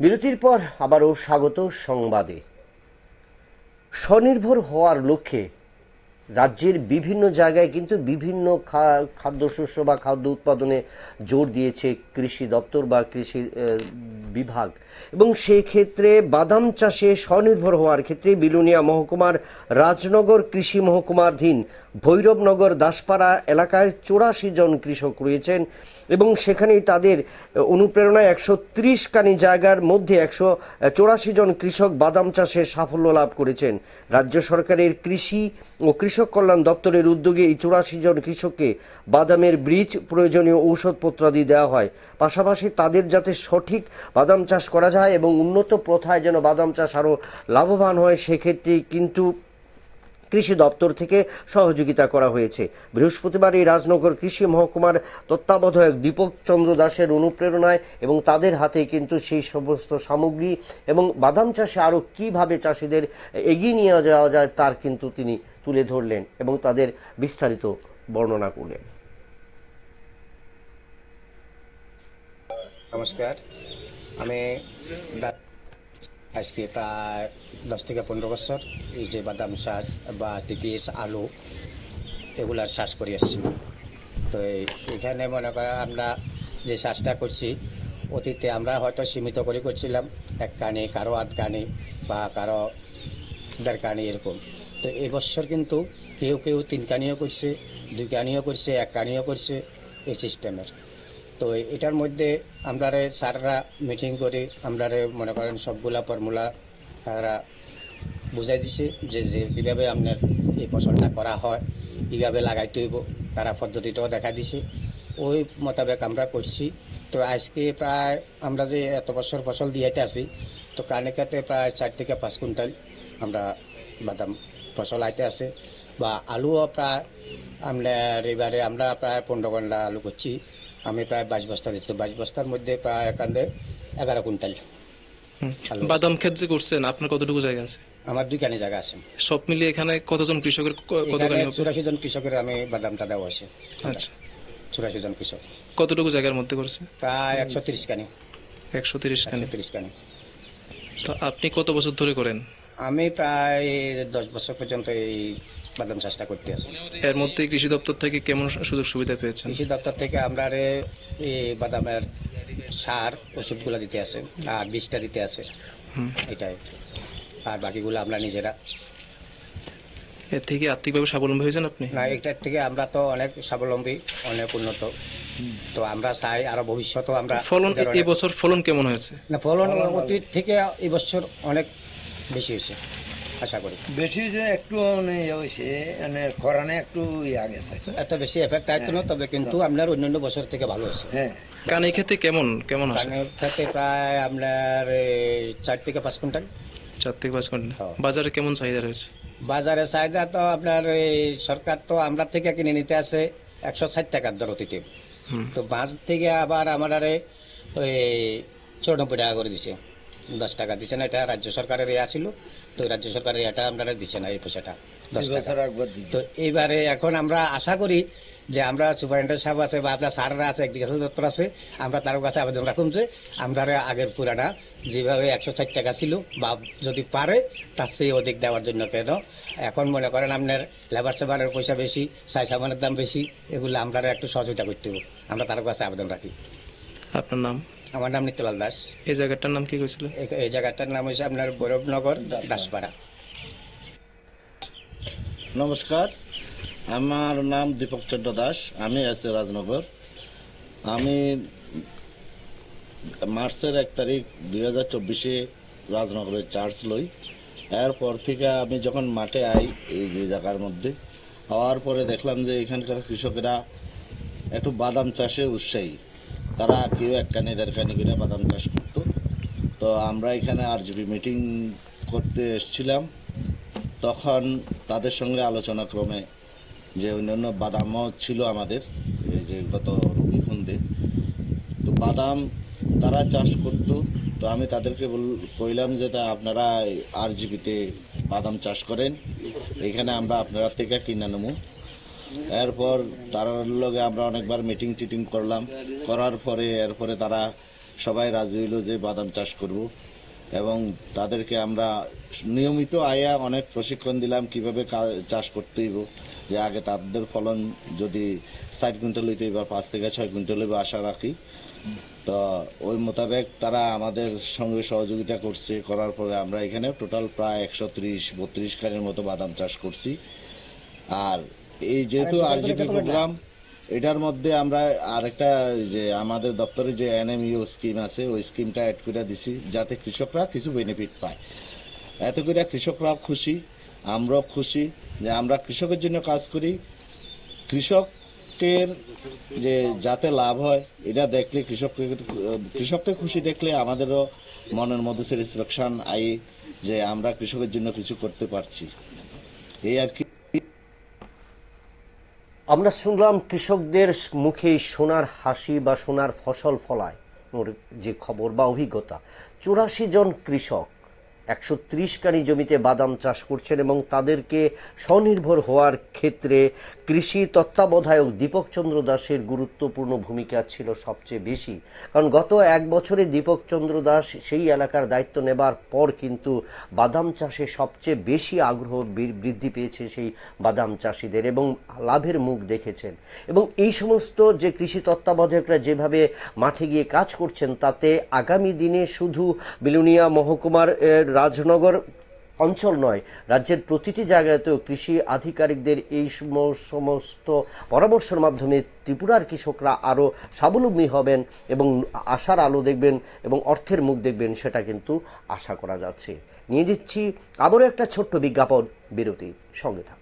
বিরতির পর আবারও স্বাগত সংবাদে। স্বনির্ভর হওয়ার লক্ষ্যে রাজ্যের বিভিন্ন জায়গায় কিন্তু বিভিন্ন খাদ্যশস্য বা খাদ্য উৎপাদনে জোর দিয়েছে কৃষি দপ্তর বা কৃষি বিভাগ, এবং সেই ক্ষেত্রে বাদাম চাষে স্বনির্ভর হওয়ার ক্ষেত্রে বিলোনিয়া মহকুমার রাজনগর কৃষি মহকুমাধীন ভৈরবনগর দাসপাড়া এলাকায় 84 জন কৃষক রয়েছেন, এবং সেখানেই তাদের অনুপ্রেরণায় 130 কানি জায়গার মধ্যে 184 জন কৃষক বাদাম চাষে সাফল্য লাভ করেছেন। রাজ্য সরকারের কৃষি ও কৃষক কল্যাণ দপ্তরের উদ্যোগে এই 84 জন কৃষককে বাদামের বীজ, প্রয়োজনীয় ঔষধপত্রাদি দেওয়া হয়। পাশাপাশি তাদের যাতে সঠিক বাদাম চাষ করা যায় এবং উন্নত প্রথায় যেন বাদাম চাষ আরো লাভবান হয়, সেক্ষেত্রে কিন্তু কৃষি দপ্তর থেকে সহযোগিতা করা হয়েছে। বৃহস্পতিবার এই রাজনগর কৃষি মহকুমার তত্ত্বাবধায়ক দীপক চন্দ্র দাসের অনুপ্রেরণায় এবং তাদের হাতে কিন্তু সেই সমস্ত সামগ্রী এবং বাদাম চাষে আরো কিভাবে চাষিদের এগিয়ে নিয়ে যাওয়া যায় তার কিন্তু তিনি তুলে ধরলেন এবং তাদের বিস্তারিত বর্ণনা করলেন। নমস্কার, আমি আজকে প্রায় 10 থেকে 15 বছর এই যে বাদাম চাষ বা টিপিএস, আলু এগুলার চাষ করে আসছি। তো এখানে মনে করেন আমরা যে চাষটা করছি, অতীতে আমরা হয়তো সীমিত করে করছিলাম 1 কানি, কারো 8 কানি বা কারো 1.5 কানি এরকম। তো এবছর কিন্তু কেউ কেউ 3 কানিও করছে, 2 কানিও করছে, 1 কানিও করছে, এই সিস্টেমের। তো এটার মধ্যে আমরা স্যাররা মিটিং করে আমরা মনে করেন সবগুলা ফর্মুলা তারা বুঝাই দিছে যে কীভাবে আপনার এই ফসলটা করা হয়, কীভাবে লাগাইতে হইব, তারা পদ্ধতিটাও দেখা দিছে। ওই মোতাবেক আমরা করছি। তো আজকে প্রায় আমরা যে এত বছর ফসল দিয়েতে আছি, তো কানে কাটে প্রায় 4 থেকে 5 কুইন্টাল আমরা বাদাম ফসল আইতে আছে, বা আলুও প্রায় এবারে আমরা প্রায় 15 ঘন্টা আলু করছি। আমি প্রায় 22 বস্তা দিচ্ছি, 22 বস্তার মধ্যে প্রায় 11 কুইন্টাল। বাদাম ক্ষেত যে করছেন, আপনার কতটুকু জায়গা আছে? আমার 2 কানি জায়গা আছে। সব মিলিয়ে এখানে কতজন কৃষকের কত কানি হবে? 84 জন কৃষকের আমি বাদামটা দেওয়া আছে। আচ্ছা, 84 জন কৃষক। কতটুকু জায়গার মধ্যে করছে? প্রায় 130 কানি। 130 কানি। 130 কানি। তো আপনি কত বছর ধরে করেন? আমি প্রায় 10 বছর পর্যন্ত এই বাদাম চাষটা করতে আছি। এর মধ্যে কৃষি দপ্তর থেকে কেমন সুযোগ সুবিধা পেয়েছেন? কৃষি দপ্তর থেকে আমরা এই বাদামের সার ওষুধগুলো দিতে আছে, আর বীজটা দিতে আছে, এটাই। আর বাকিগুলো আমরা নিজেরা। এর থেকে আর্থিকভাবে স্বাবলম্বী হয়েছেন আপনি? না, এটার থেকে আমরা তো অনেক স্বাবলম্বী, অনেক উন্নত। তো আমরা চাই আরো ভবিষ্যতেও আমরা। ফলন এবছর ফলন কেমন হয়েছে? না, ফলন অতীত থেকে এবছর অনেক বেশি হয়েছে, আশা করি। বেশি হয়েছে, একটু হয়েছে, মানে খরানে একটু গেছে, এত বেশি এফেক্ট আসছে না, তবে কিন্তু আপনার অন্যান্য বছর থেকে ভালো হয়েছে। হ্যাঁ। কানি খেতে কেমন কেমন আসে? কানের খেতে প্রায় আপনার 4 থেকে 5 কুইন্টাল। 4 থেকে 5 কুইন্টাল। বাজারে কেমন চাহিদা রয়েছে? বাজারে চাহিদা তো আপনার সরকার তো আমরা থেকে কিনে নিতে আছে 160 টাকার দর অতীতে। তো বাজ থেকে আবার আমার ওই 94 টাকা করে দিছে, 10 টাকা দিছে না। এটা রাজ্য সরকারের ছিল, তো রাজ্য সরকারের এটা আমরা দিচ্ছে না, এই পয়সাটা 10 টাকা। তো এইবারে এখন আমরা আশা করি যে আমরা সুপারিনটেন্ডেন্ট সাহেব আছে বা আপনার স্যাররা আছে, এগ্রিকালচার দপ্তর আছে, আমরা তার কাছে আবেদন রাখুন যে আমরা আগের পুরাটা যেভাবে 160 টাকা ছিল বা যদি পারে তার চেয়ে অধিক দেওয়ার জন্য। কেন এখন মনে করেন আপনার লেবার সেবারের পয়সা বেশি, সাই সামানের দাম বেশি, এগুলো আমরা একটু সহযোগিতা করতে হবে, আমরা তার কাছে আবেদন রাখি। আপনার নাম? আমার নাম নিত্যলাল দাস। এই জায়গাটার নাম কি কইছিল? এই জায়গাটার নাম হচ্ছে আপনার ভৈরবনগর দাসপাড়া। নমস্কার, আমার নাম দীপক চন্দ্র দাস, আমি আছি রাজনগর। আমি মার্চের 1 তারিখ 2024 রাজনগরের চার্জ লই। এরপর থেকে আমি যখন মাঠে আই এই যে জায়গার মধ্যে, হওয়ার পরে দেখলাম যে এখানকার কৃষকেরা একটু বাদাম চাষে উৎসাহী। তারা কেউ 1 কানি 1.5 কানি করে বাদাম চাষ করতো। তো আমরা এখানে আরজিবি মিটিং করতে এসেছিলাম, তখন তাদের সঙ্গে আলোচনা ক্রমে যে অন্যান্য বাদামও ছিল আমাদের এই যে গত রবিকুন্দে, তো বাদাম তারা চাষ করত। তো আমি তাদেরকে কইলাম যে আপনারা আরজিবিতে বাদাম চাষ করেন, এখানে আমরা আপনারা থেকে কিনে নেব। এরপর তার লগে আমরা অনেকবার মিটিং টিটিং করলাম, করার পরে এরপরে তারা সবাই রাজি হইল যে বাদাম চাষ করব এবং তাদেরকে আমরা নিয়মিত আয়া অনেক প্রশিক্ষণ দিলাম কিভাবে চাষ করতে হইব, যে আগে তাদের ফলন যদি 60 কুইন্টাল হইতে এবার 5 থেকে 6 কুইন্টাল হইব আশা রাখি। তো ওই মোতাবেক তারা আমাদের সঙ্গে সহযোগিতা করছে, করার পরে আমরা এখানে টোটাল প্রায় 130-32 কানের মতো বাদাম চাষ করছি। আর এই যেহেতু আরজিপি প্রোগ্রাম, এটার মধ্যে আমরা আরেকটা যে আমাদের দপ্তরে যে এনএমইউ স্কিম আছে ওই স্কিমটা অ্যাড করে দিছি যাতে কৃষকরা কিছু বেনিফিট পায়। এত করে কৃষকরাও খুশি, আমরাও খুশি যে আমরা কৃষকের জন্য কাজ করি। কৃষকের যে যাতে লাভ হয় এটা দেখলে কৃষককে খুশি দেখলে আমাদেরও মনের মধ্যে স্যাটিসফ্যাকশন আই যে আমরা কৃষকের জন্য কিছু করতে পারছি, এই আর কি। আমরা শুনলাম কৃষকদের মুখে সোনার হাসি বা সোনার ফসল ফলায় যে খবর বা অভিজ্ঞতা। 84 জন কৃষক 130 কানি জমিতে বাদাম চাষ করছেন এবং তাদেরকে স্বনির্ভর হওয়ার ক্ষেত্রে কৃষি তত্ত্বাবধায়ক দীপক চন্দ্র দাসের গুরুত্বপূর্ণ ভূমিকা ছিল সবচেয়ে বেশি। কারণ গত 1 বছরে দীপক চন্দ্র দাস সেই এলাকার দায়িত্ব নেবার পর কিন্তু বাদাম চাষে সবচেয়ে বেশি আগ্রহ বৃদ্ধি পেয়েছে সেই বাদাম চাষিদের এবং লাভের মুখ দেখেছেন। এবং এই সমস্ত যে কৃষি তত্ত্বাবধায়করা যেভাবে মাঠে গিয়ে কাজ করছেন তাতে আগামী দিনে শুধু বিলোনিয়া মহকুমার রাজনগর অঞ্চল নয়, রাজ্যের প্রতিটি জায়গাতেও কৃষি আধিকারিকদের এই সমস্ত পরামর্শের মাধ্যমে ত্রিপুরার কৃষকরা আরো স্বাবলম্বী হবেন এবং আশার আলো দেখবেন এবং অর্থের মুখ দেখবেন, সেটা কিন্তু আশা করা যাচ্ছে। নিয়ে দিচ্ছি আবারও একটা ছোট্ট বিজ্ঞাপন বিরতি, সঙ্গে থাকুন।